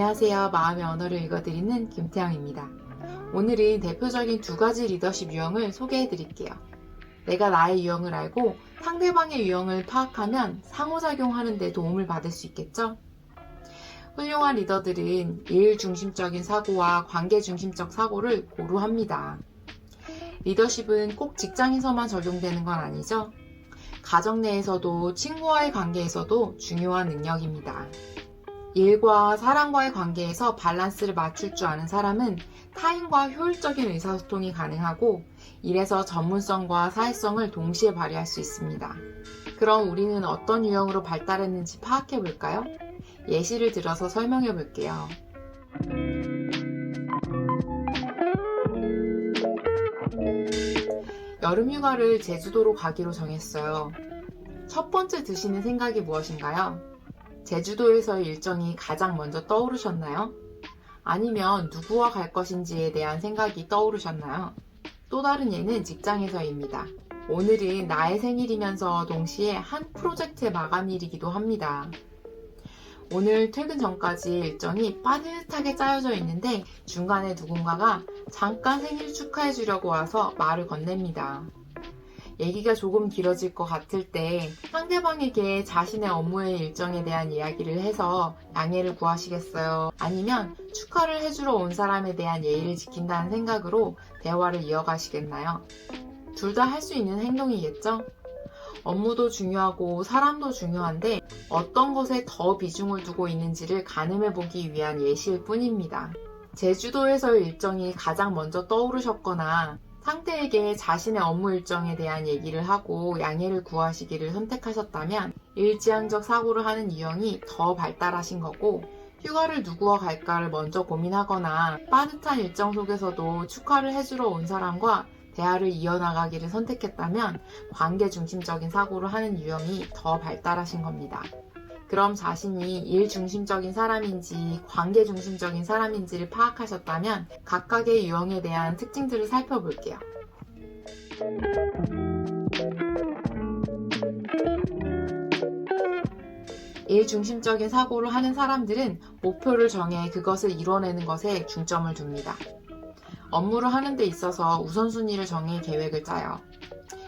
안녕하세요. 마음의 언어를 읽어드리는 김태영입니다. 오늘은 대표적인 두 가지 리더십 유형을 소개해 드릴게요. 내가 나의 유형을 알고 상대방의 유형을 파악하면 상호작용하는 데 도움을 받을 수 있겠죠? 훌륭한 리더들은 일 중심적인 사고와 관계 중심적 사고를 고루합니다. 리더십은 꼭 직장에서만 적용되는 건 아니죠? 가정 내에서도 친구와의 관계에서도 중요한 능력입니다. 일과 사람과의 관계에서 밸런스를 맞출 줄 아는 사람은 타인과 효율적인 의사소통이 가능하고 일에서 전문성과 사회성을 동시에 발휘할 수 있습니다. 그럼 우리는 어떤 유형으로 발달했는지 파악해 볼까요? 예시를 들어서 설명해 볼게요. 여름휴가를 제주도로 가기로 정했어요. 첫 번째 드시는 생각이 무엇인가요? 제주도에서의 일정이 가장 먼저 떠오르셨나요? 아니면 누구와 갈 것인지에 대한 생각이 떠오르셨나요? 또 다른 예는 직장에서입니다. 오늘은 나의 생일이면서 동시에 한 프로젝트의 마감일이기도 합니다. 오늘 퇴근 전까지 일정이 빠듯하게 짜여져 있는데 중간에 누군가가 잠깐 생일 축하해 주려고 와서 말을 건넵니다. 얘기가 조금 길어질 것 같을 때 상대방에게 자신의 업무의 일정에 대한 이야기를 해서 양해를 구하시겠어요? 아니면 축하를 해주러 온 사람에 대한 예의를 지킨다는 생각으로 대화를 이어가시겠나요? 둘 다 할 수 있는 행동이겠죠? 업무도 중요하고 사람도 중요한데 어떤 것에 더 비중을 두고 있는지를 가늠해 보기 위한 예시일 뿐입니다. 제주도에서의 일정이 가장 먼저 떠오르셨거나 상대에게 자신의 업무 일정에 대한 얘기를 하고 양해를 구하시기를 선택하셨다면 일지향적 사고를 하는 유형이 더 발달하신 거고, 휴가를 누구와 갈까를 먼저 고민하거나 빠듯한 일정 속에서도 축하를 해주러 온 사람과 대화를 이어나가기를 선택했다면 관계 중심적인 사고를 하는 유형이 더 발달하신 겁니다. 그럼 자신이 일 중심적인 사람인지 관계 중심적인 사람인지를 파악하셨다면 각각의 유형에 대한 특징들을 살펴볼게요. 일 중심적인 사고를 하는 사람들은 목표를 정해 그것을 이뤄내는 것에 중점을 둡니다. 업무를 하는 데 있어서 우선순위를 정해 계획을 짜요.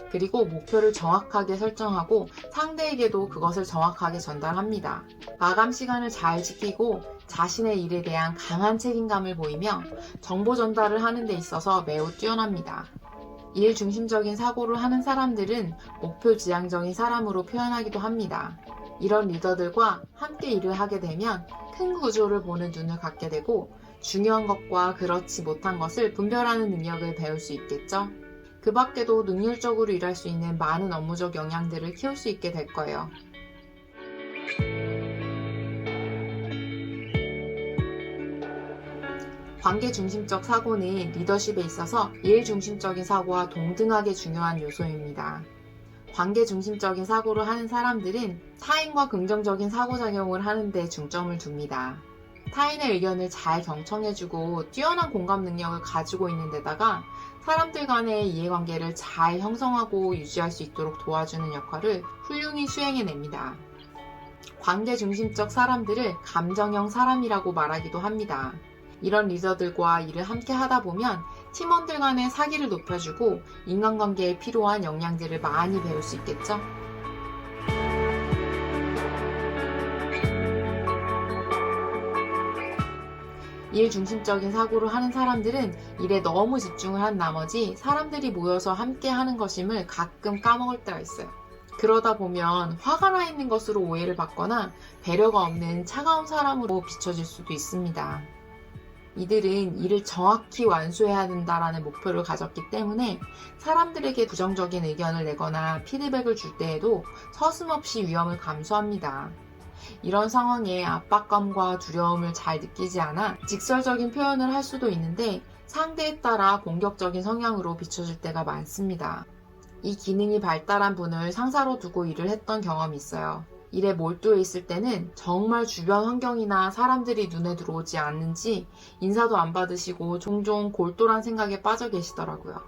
그리고 목표를 정확하게 설정하고 상대에게도 그것을 정확하게 전달합니다. 마감 시간을 잘 지키고 자신의 일에 대한 강한 책임감을 보이며 정보 전달을 하는 데 있어서 매우 뛰어납니다. 일 중심적인 사고를 하는 사람들은 목표 지향적인 사람으로 표현하기도 합니다. 이런 리더들과 함께 일을 하게 되면 큰 구조를 보는 눈을 갖게 되고 중요한 것과 그렇지 못한 것을 분별하는 능력을 배울 수 있겠죠. 그 밖에도 능률적으로 일할 수 있는 많은 업무적 역량들을 키울 수 있게 될 거예요. 관계 중심적 사고는 리더십에 있어서 일 중심적인 사고와 동등하게 중요한 요소입니다. 관계 중심적인 사고를 하는 사람들은 타인과 긍정적인 상호작용을 하는 데 중점을 둡니다. 타인의 의견을 잘 경청해주고 뛰어난 공감 능력을 가지고 있는 데다가 사람들 간의 이해관계를 잘 형성하고 유지할 수 있도록 도와주는 역할을 훌륭히 수행해냅니다. 관계 중심적 사람들을 감정형 사람이라고 말하기도 합니다. 이런 리더들과 일을 함께 하다 보면 팀원들 간의 사기를 높여주고 인간관계에 필요한 역량들을 많이 배울 수 있겠죠? 일 중심적인 사고를 하는 사람들은 일에 너무 집중을 한 나머지 사람들이 모여서 함께 하는 것임을 가끔 까먹을 때가 있어요. 그러다 보면 화가 나 있는 것으로 오해를 받거나 배려가 없는 차가운 사람으로 비춰질 수도 있습니다. 이들은 일을 정확히 완수해야 된다라는 목표를 가졌기 때문에 사람들에게 부정적인 의견을 내거나 피드백을 줄 때에도 서슴없이 위험을 감수합니다. 이런 상황에 압박감과 두려움을 잘 느끼지 않아 직설적인 표현을 할 수도 있는데 상대에 따라 공격적인 성향으로 비춰질 때가 많습니다. 이 기능이 발달한 분을 상사로 두고 일을 했던 경험이 있어요. 일에 몰두해 있을 때는 정말 주변 환경이나 사람들이 눈에 들어오지 않는지 인사도 안 받으시고 종종 골똘한 생각에 빠져 계시더라고요.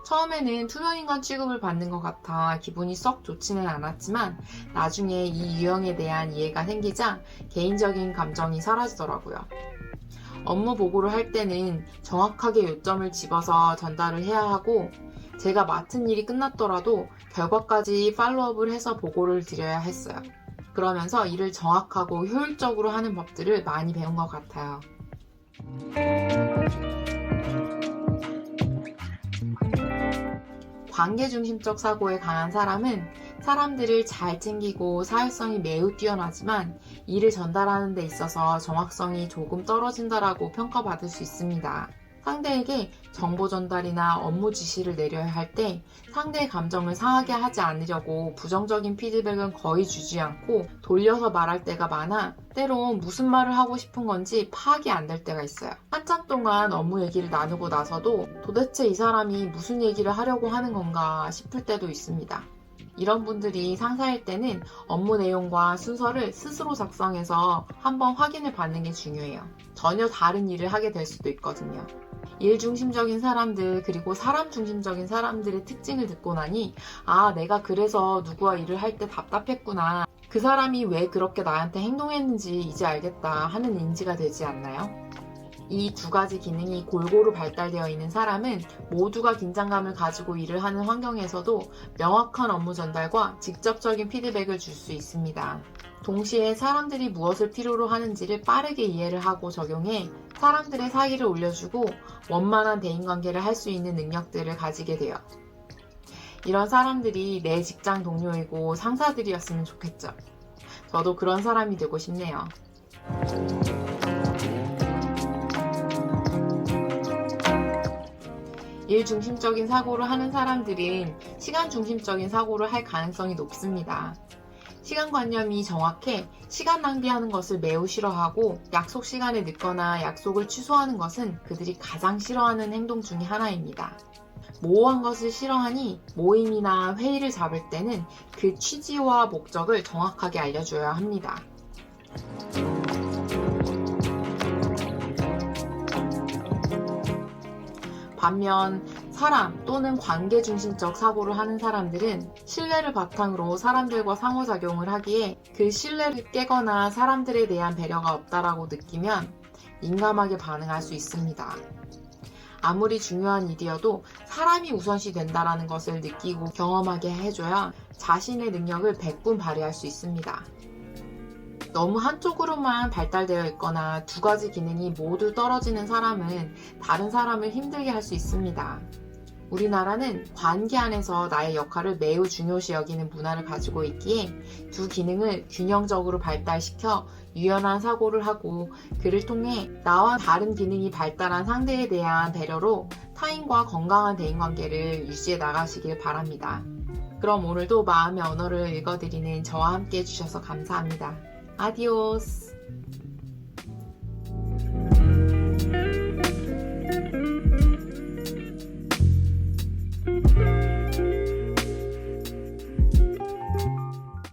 처음에는 투명인간 취급을 받는 것 같아 기분이 썩 좋지는 않았지만 나중에 이 유형에 대한 이해가 생기자 개인적인 감정이 사라지더라고요. 업무 보고를 할 때는 정확하게 요점을 집어서 전달을 해야 하고 제가 맡은 일이 끝났더라도 결과까지 팔로우업을 해서 보고를 드려야 했어요. 그러면서 일을 정확하고 효율적으로 하는 법들을 많이 배운 것 같아요. 관계중심적 사고에 강한 사람은 사람들을 잘 챙기고 사회성이 매우 뛰어나지만 일을 전달하는 데 있어서 정확성이 조금 떨어진다라고 평가받을 수 있습니다. 상대에게 정보 전달이나 업무 지시를 내려야 할 때 상대의 감정을 상하게 하지 않으려고 부정적인 피드백은 거의 주지 않고 돌려서 말할 때가 많아 때론 무슨 말을 하고 싶은 건지 파악이 안 될 때가 있어요. 한참 동안 업무 얘기를 나누고 나서도 도대체 이 사람이 무슨 얘기를 하려고 하는 건가 싶을 때도 있습니다. 이런 분들이 상사일 때는 업무 내용과 순서를 스스로 작성해서 한번 확인을 받는 게 중요해요. 전혀 다른 일을 하게 될 수도 있거든요. 일 중심적인 사람들 그리고 사람 중심적인 사람들의 특징을 듣고 나니 내가 그래서 누구와 일을 할 때 답답했구나. 그 사람이 왜 그렇게 나한테 행동했는지 이제 알겠다 하는 인지가 되지 않나요? 이 두 가지 기능이 골고루 발달되어 있는 사람은 모두가 긴장감을 가지고 일을 하는 환경에서도 명확한 업무 전달과 직접적인 피드백을 줄 수 있습니다. 동시에 사람들이 무엇을 필요로 하는지를 빠르게 이해를 하고 적용해 사람들의 사기를 올려주고 원만한 대인관계를 할 수 있는 능력들을 가지게 돼요. 이런 사람들이 내 직장 동료이고 상사들이었으면 좋겠죠. 저도 그런 사람이 되고 싶네요. 일 중심적인 사고를 하는 사람들은 시간 중심적인 사고를 할 가능성이 높습니다. 시간관념이 정확해 시간 낭비하는 것을 매우 싫어하고 약속 시간에 늦거나 약속을 취소하는 것은 그들이 가장 싫어하는 행동 중에 하나입니다. 모호한 것을 싫어하니 모임이나 회의를 잡을 때는 그 취지와 목적을 정확하게 알려줘야 합니다. 반면 사람 또는 관계 중심적 사고를 하는 사람들은 신뢰를 바탕으로 사람들과 상호작용을 하기에 그 신뢰를 깨거나 사람들에 대한 배려가 없다라고 느끼면 민감하게 반응할 수 있습니다. 아무리 중요한 일이어도 사람이 우선시 된다는 것을 느끼고 경험하게 해줘야 자신의 능력을 100분 발휘할 수 있습니다. 너무 한쪽으로만 발달되어 있거나 두 가지 기능이 모두 떨어지는 사람은 다른 사람을 힘들게 할 수 있습니다. 우리나라는 관계 안에서 나의 역할을 매우 중요시 여기는 문화를 가지고 있기에 두 기능을 균형적으로 발달시켜 유연한 사고를 하고 그를 통해 나와 다른 기능이 발달한 상대에 대한 배려로 타인과 건강한 대인관계를 유지해 나가시길 바랍니다. 그럼 오늘도 마음의 언어를 읽어드리는 저와 함께 해주셔서 감사합니다. 아디오스!